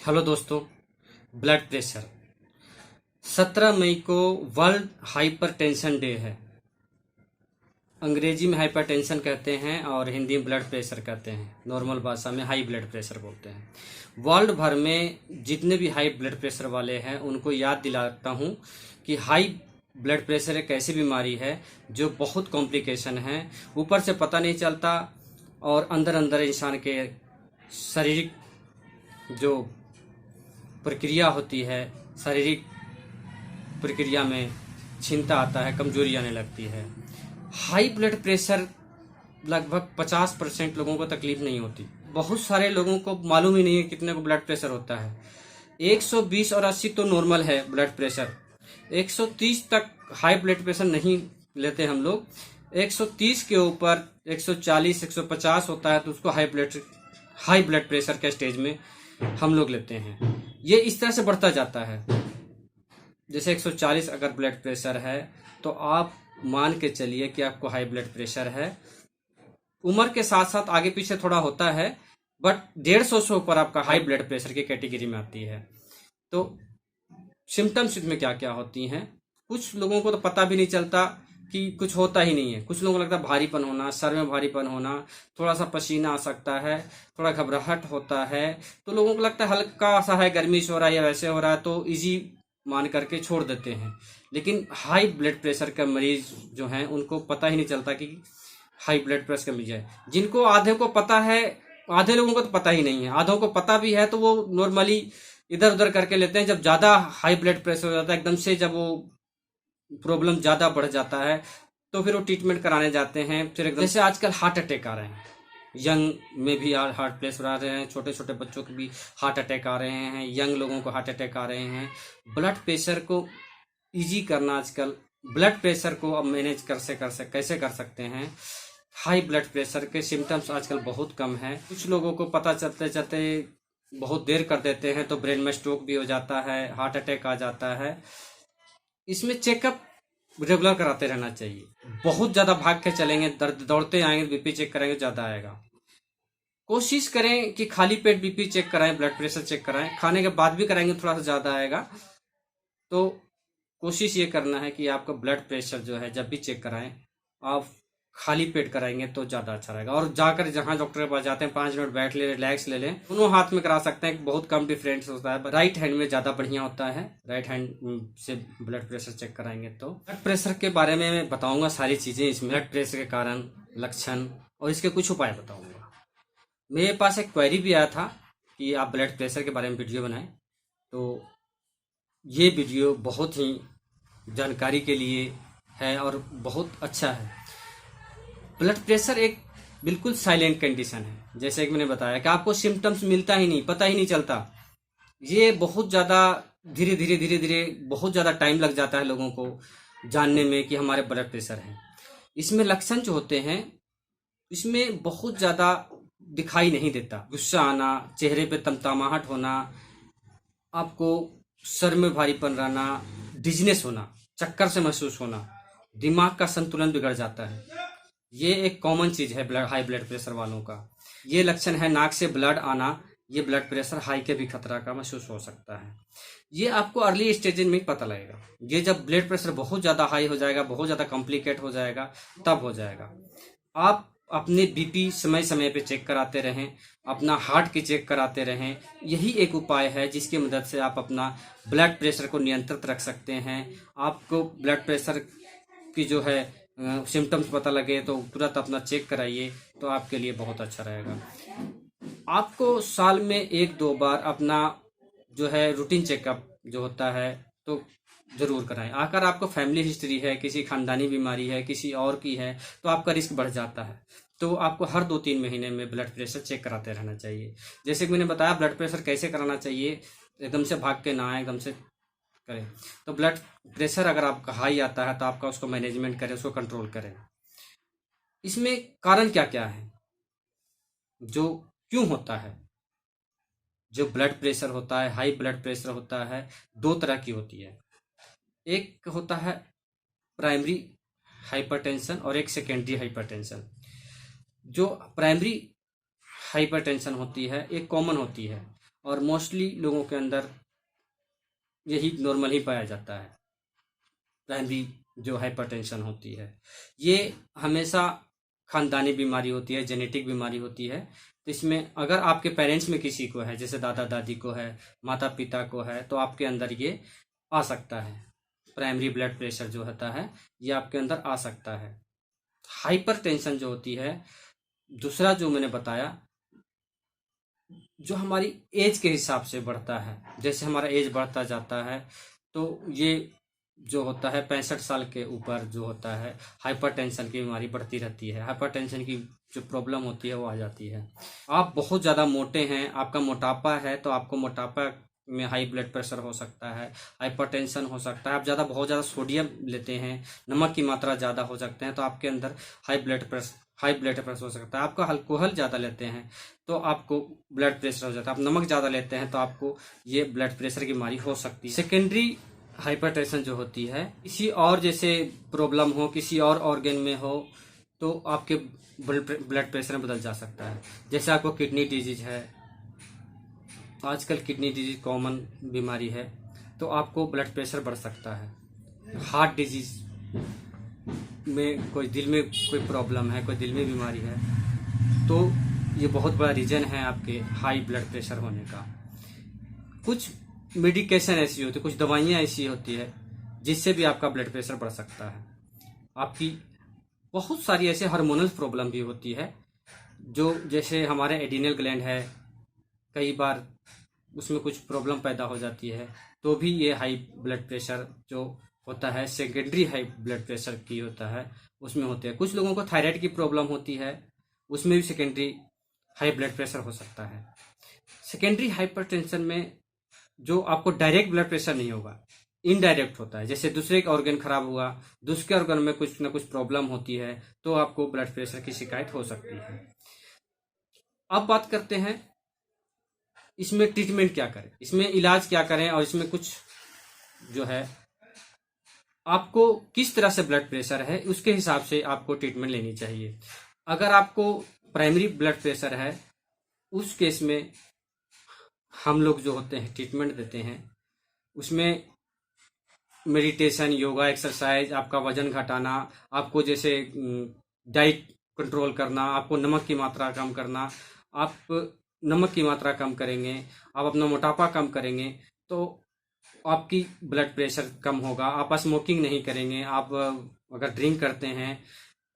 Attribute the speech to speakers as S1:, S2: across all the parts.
S1: Hello दोस्तों। Blood pressure 17 मई को world hypertension day है। अंग्रेजी में हाइपरटेंशन कहते हैं और हिंदी में ब्लड प्रेशर कहते हैं। नॉर्मल भाषा में हाई ब्लड प्रेशर बोलते हैं। वर्ल्ड भर में जितने भी हाई ब्लड प्रेशर वाले हैं उनको याद दिलाता हूं कि हाई ब्लड प्रेशर एक ऐसी बीमारी है जो बहुत कॉम्प्लिकेशन है, ऊपर से पता नहीं चलता और अंदर अंदर इंसान के शारीरिक जो प्रक्रिया होती है, शारीरिक प्रक्रिया में क्षीणता आता है, कमजोरी आने लगती है। हाई ब्लड प्रेशर लगभग 50% लोगों को तकलीफ नहीं होती। बहुत सारे लोगों को मालूम ही नहीं है कितने को ब्लड प्रेशर होता है। 120 और 80 तो नॉर्मल है ब्लड प्रेशर। 130 तक हाई ब्लड प्रेशर नहीं लेते हम लोग। 130 के ऊपर 140 150 होता है तो उसको हाई ब्लड प्रेशर के स्टेज में हम लोग लेते हैं। ये इस तरह से बढ़ता जाता है। जैसे 140 अगर ब्लड प्रेशर है तो आप मान के चलिए कि आपको हाई ब्लड प्रेशर है। उम्र के साथ साथ आगे पीछे थोड़ा होता है, बट 150 से ऊपर आपका हाई ब्लड प्रेशर की कैटेगरी में आती है। तो सिम्टम्स इसमें क्या क्या होती हैं, कुछ लोगों को तो पता भी नहीं चलता कि कुछ होता ही नहीं है। कुछ लोगों को लगता है भारीपन होना, सर में भारीपन होना, थोड़ा सा पसीना आ सकता है, थोड़ा घबराहट होता है। तो लोगों को लगता है हल्का सा है, गर्मी से हो रहा है या वैसे हो रहा है, तो इजी मान करके छोड़ देते हैं। लेकिन हाई ब्लड प्रेशर का मरीज जो हैं उनको पता ही नहीं चलता कि हाई ब्लड प्रेशर का मरीज है। जिनको आधे को पता है, आधे लोगों को तो पता ही नहीं है, आधों को पता भी है तो वो नॉर्मली इधर उधर करके लेते हैं। जब ज्यादा हाई ब्लड प्रेशर हो जाता है एकदम से, जब वो प्रॉब्लम ज्यादा बढ़ जाता है तो फिर वो ट्रीटमेंट कराने जाते हैं। फिर एकदम जैसे आजकल हार्ट अटैक आ रहे हैं, यंग में भी हार्ट प्रेशर आ रहे हैं, छोटे छोटे बच्चों को भी हार्ट अटैक आ रहे हैं, यंग लोगों को हार्ट अटैक आ रहे हैं। ब्लड प्रेशर को इजी करना, आजकल ब्लड प्रेशर को अब मैनेज कैसे कर सकते हैं। हाई ब्लड प्रेशर के सिम्टम्स आजकल बहुत कम है। कुछ लोगों को पता चलते चलते बहुत देर कर देते हैं तो ब्रेन में स्ट्रोक भी हो जाता है, हार्ट अटैक आ जाता है। इसमें चेकअप रेगुलर कराते रहना चाहिए। बहुत ज्यादा भाग के चलेंगे, दौड़ते आएंगे, बीपी चेक करेंगे, ज्यादा आएगा। कोशिश करें कि खाली पेट बीपी चेक कराएं, ब्लड प्रेशर चेक कराएं। खाने के बाद भी कराएंगे थोड़ा सा ज्यादा आएगा। तो कोशिश ये करना है कि आपका ब्लड प्रेशर जो है जब भी चेक कराएं आप खाली पेट कराएंगे तो ज्यादा अच्छा रहेगा। और जाकर जहां डॉक्टर के पास जाते हैं 5 मिनट बैठ ले, रिलैक्स ले लें। दोनों हाथ में करा सकते हैं, बहुत कम डिफरेंस होता है। राइट हैंड में ज्यादा बढ़िया होता है, राइट हैंड से ब्लड प्रेशर चेक कराएंगे। तो ब्लड प्रेशर के बारे में मैं बताऊंगा सारी चीजें इसमें, ब्लड प्रेशर के कारण, लक्षण और इसके कुछ उपाय बताऊंगा। मेरे पास एक क्वेरी भी आया था कि आप ब्लड प्रेशर के बारे में वीडियो बनाएं, तो ये वीडियो बहुत ही जानकारी के लिए है और बहुत अच्छा है। ब्लड प्रेशर एक बिल्कुल साइलेंट कंडीशन है। जैसे कि मैंने बताया कि आपको सिम्टम्स मिलता ही नहीं, पता ही नहीं चलता। ये बहुत ज्यादा धीरे धीरे बहुत ज्यादा टाइम लग जाता है लोगों को जानने में कि हमारे ब्लड प्रेशर है। इसमें लक्षण जो होते हैं इसमें बहुत ज्यादा दिखाई नहीं देता। गुस्सा आना, चेहरे पे तमतमाहट होना, आपको सर में भारीपन रहना, डिजनेस होना, चक्कर से महसूस होना, दिमाग का संतुलन बिगड़ जाता है। ये एक कॉमन चीज है हाई ब्लड प्रेशर वालों का। ये लक्षण है नाक से ब्लड आना। ये ब्लड प्रेशर हाई के भी खतरा का महसूस हो सकता है। ये आपको अर्ली स्टेज में पता लगेगा। ये जब ब्लड प्रेशर बहुत ज्यादा हाई हो जाएगा, बहुत ज्यादा कॉम्प्लिकेट हो जाएगा, तब हो जाएगा। आप अपने बीपी समय समय पे चेक कराते रहें, अपना हार्ट की चेक कराते रहें। यही एक उपाय है जिसकी मदद से आप अपना ब्लड प्रेशर को नियंत्रित रख सकते हैं। आपको ब्लड प्रेशर की जो है सिम्टम्स पता लगे तो तुरंत अपना चेक कराइए, तो आपके लिए बहुत अच्छा रहेगा। आपको साल में 1-2 बार अपना जो है रूटीन चेकअप जो होता है तो जरूर कराएं। अगर आपको फैमिली हिस्ट्री है, किसी खानदानी बीमारी है, किसी और की है, तो आपका रिस्क बढ़ जाता है। तो आपको हर 2-3 महीने में ब्लड प्रेशर चेक कराते रहना चाहिए। जैसे कि मैंने बताया ब्लड प्रेशर कैसे कराना चाहिए, एकदम से भाग के ना आए, एकदम से करें। तो ब्लड प्रेशर अगर आपका हाई आता है तो आपका उसको मैनेजमेंट करें, उसको कंट्रोल करें। इसमें कारण क्या क्या है, जो क्यों होता है। जो ब्लड प्रेशर होता है, हाई ब्लड प्रेशर होता है, 2 तरह की होती है। एक होता है प्राइमरी हाइपरटेंशन और एक सेकेंडरी हाइपरटेंशन। जो प्राइमरी हाइपरटेंशन होती है एक कॉमन होती है और मोस्टली लोगों के अंदर यही नॉर्मल ही पाया जाता है। प्राइमरी जो हाइपरटेंशन होती है ये हमेशा खानदानी बीमारी होती है, जेनेटिक बीमारी होती है। तो इसमें अगर आपके पेरेंट्स में किसी को है, जैसे दादा दादी को है, माता पिता को है, तो आपके अंदर ये आ सकता है। प्राइमरी ब्लड प्रेशर जो होता है ये आपके अंदर आ सकता है। हाइपरटेंशन जो होती है, दूसरा जो मैंने बताया, जो हमारी एज के हिसाब से बढ़ता है। जैसे हमारा एज बढ़ता जाता है तो ये जो होता है 65 साल के ऊपर जो होता है हाइपरटेंशन की बीमारी बढ़ती रहती है। हाइपरटेंशन की जो प्रॉब्लम होती है वो आ जाती है। आप बहुत ज़्यादा मोटे हैं, आपका मोटापा है, तो आपको मोटापा में हाई ब्लड प्रेशर हो सकता है, हाइपरटेंशन हो सकता है। आप बहुत ज़्यादा सोडियम लेते हैं, नमक की मात्रा ज़्यादा हो सकते हैं, तो आपके अंदर हाई ब्लड प्रेशर हो सकता है। आपका अल्कोहल ज़्यादा लेते हैं तो आपको ब्लड प्रेशर हो जाता है। आप नमक ज़्यादा लेते हैं तो आपको ये ब्लड प्रेशर की बीमारी हो सकती है। सेकेंडरी हाइपरटेंशन जो होती है, किसी और जैसे प्रॉब्लम हो, किसी और ऑर्गन में हो, तो आपके ब्लड प्रेशर में बदल जा सकता है। जैसे आपको किडनी डिजीज है, आजकल किडनी डिजीज कॉमन बीमारी है, तो आपको ब्लड प्रेशर बढ़ सकता है। हार्ट डिजीज में दिल में कोई प्रॉब्लम है, कोई दिल में बीमारी है, तो ये बहुत बड़ा रीजन है आपके हाई ब्लड प्रेशर होने का। कुछ मेडिकेशन ऐसी होती है, कुछ दवाइयाँ ऐसी होती है जिससे भी आपका ब्लड प्रेशर बढ़ सकता है। आपकी बहुत सारी ऐसे हार्मोनल प्रॉब्लम भी होती है, जो जैसे हमारे एडिनल ग्लैंड है, कई बार उसमें कुछ प्रॉब्लम पैदा हो जाती है, तो भी ये हाई ब्लड प्रेशर जो होता है सेकेंडरी हाई ब्लड प्रेशर की होता है, उसमें होते हैं। कुछ लोगों को थायराइड की प्रॉब्लम होती है, उसमें भी सेकेंडरी हाई ब्लड प्रेशर हो सकता है। सेकेंडरी हाइपरटेंशन में जो आपको डायरेक्ट ब्लड प्रेशर नहीं होगा, इनडायरेक्ट होता है। जैसे दूसरे का ऑर्गन खराब हुआ, दूसरे ऑर्गन में कुछ ना कुछ प्रॉब्लम होती है, तो आपको ब्लड प्रेशर की शिकायत हो सकती है। अब बात करते हैं इसमें ट्रीटमेंट क्या करें, इसमें इलाज क्या करें, और इसमें कुछ जो है आपको किस तरह से ब्लड प्रेशर है उसके हिसाब से आपको ट्रीटमेंट लेनी चाहिए। अगर आपको प्राइमरी ब्लड प्रेशर है, उस केस में हम लोग जो होते हैं ट्रीटमेंट देते हैं, उसमें मेडिटेशन, योगा, एक्सरसाइज, आपका वजन घटाना, आपको जैसे डाइट कंट्रोल करना, आपको नमक की मात्रा कम करना। आप नमक की मात्रा कम करेंगे, आप अपना मोटापा कम करेंगे, तो आपकी ब्लड प्रेशर कम होगा। आप स्मोकिंग नहीं करेंगे, आप अगर ड्रिंक करते हैं,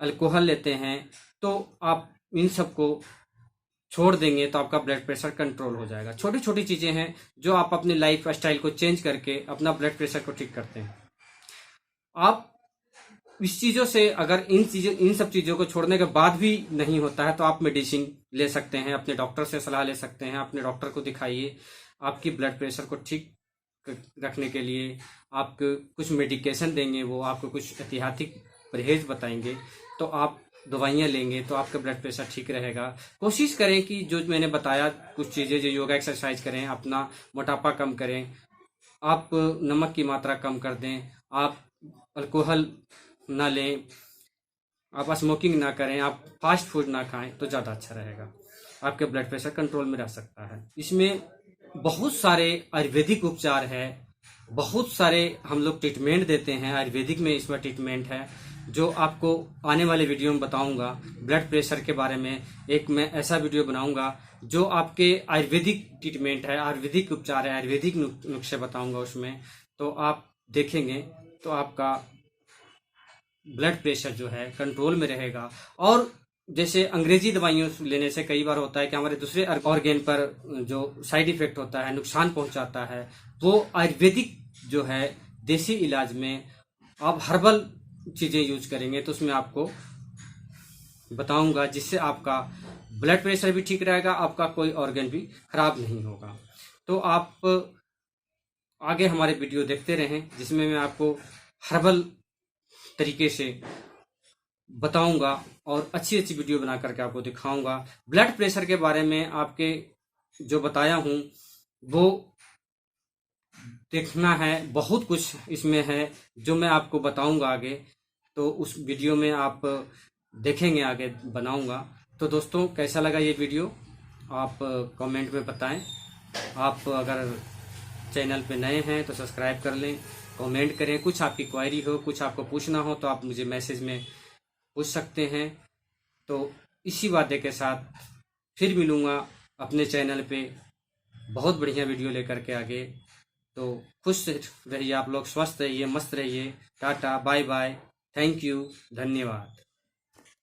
S1: अल्कोहल लेते हैं, तो आप इन सब को छोड़ देंगे तो आपका ब्लड प्रेशर कंट्रोल हो जाएगा। छोटी छोटी चीजें हैं जो आप अपने लाइफ स्टाइल को चेंज करके अपना ब्लड प्रेशर को ठीक करते हैं। आप इस चीजों से अगर इन सब चीजों को छोड़ने के बाद भी नहीं होता है, तो आप मेडिसिन ले सकते हैं, अपने डॉक्टर से सलाह ले सकते हैं। अपने डॉक्टर को दिखाइए, आपकी ब्लड प्रेशर को ठीक रखने के लिए आपको कुछ मेडिकेशन देंगे, वो आपको कुछ एहतियाती परहेज बताएंगे, तो आप दवाइयाँ लेंगे तो आपका ब्लड प्रेशर ठीक रहेगा। कोशिश करें कि जो मैंने बताया कुछ चीज़ें, जो योगा एक्सरसाइज करें, अपना मोटापा कम करें, आप नमक की मात्रा कम कर दें, आप अल्कोहल ना लें, आप स्मोकिंग ना करें, आप फास्ट फूड ना खाएं, तो ज़्यादा अच्छा रहेगा। आपके ब्लड प्रेशर कंट्रोल में रह सकता है। इसमें बहुत सारे आयुर्वेदिक उपचार है, बहुत सारे हम लोग ट्रीटमेंट देते हैं। आयुर्वेदिक में इसमें ट्रीटमेंट है जो आपको आने वाले वीडियो में बताऊंगा। ब्लड प्रेशर के बारे में एक मैं ऐसा वीडियो बनाऊंगा जो आपके आयुर्वेदिक ट्रीटमेंट है, आयुर्वेदिक उपचार है, आयुर्वेदिक नुस्खे बताऊंगा उसमें, तो आप देखेंगे तो आपका ब्लड प्रेशर जो है कंट्रोल में रहेगा। और जैसे अंग्रेजी दवाइयों लेने से कई बार होता है कि हमारे दूसरे ऑर्गेन पर जो साइड इफेक्ट होता है, नुकसान पहुंचाता है, वो आयुर्वेदिक जो है देसी इलाज में आप हर्बल चीजें यूज करेंगे तो उसमें आपको बताऊंगा, जिससे आपका ब्लड प्रेशर भी ठीक रहेगा, आपका कोई ऑर्गन भी खराब नहीं होगा। तो आप आगे हमारे वीडियो देखते रहें, जिसमें मैं आपको हर्बल तरीके से बताऊंगा और अच्छी अच्छी वीडियो बना करके आपको दिखाऊंगा। ब्लड प्रेशर के बारे में आपके जो बताया हूं वो देखना है, बहुत कुछ इसमें है जो मैं आपको बताऊंगा आगे, तो उस वीडियो में आप देखेंगे, आगे बनाऊंगा। तो दोस्तों कैसा लगा ये वीडियो आप कमेंट में बताएं। आप अगर चैनल पे नए हैं तो सब्सक्राइब कर लें, कमेंट करें, कुछ आपकी क्वेरी हो, कुछ आपको पूछना हो तो आप मुझे मैसेज में पूछ सकते हैं। तो इसी वादे के साथ फिर मिलूँगा अपने चैनल पे बहुत बढ़िया वीडियो लेकर के आगे। तो खुश रहिए आप लोग, स्वस्थ रहिए, मस्त रहिए। टाटा, बाय बाय, थैंक यू, धन्यवाद।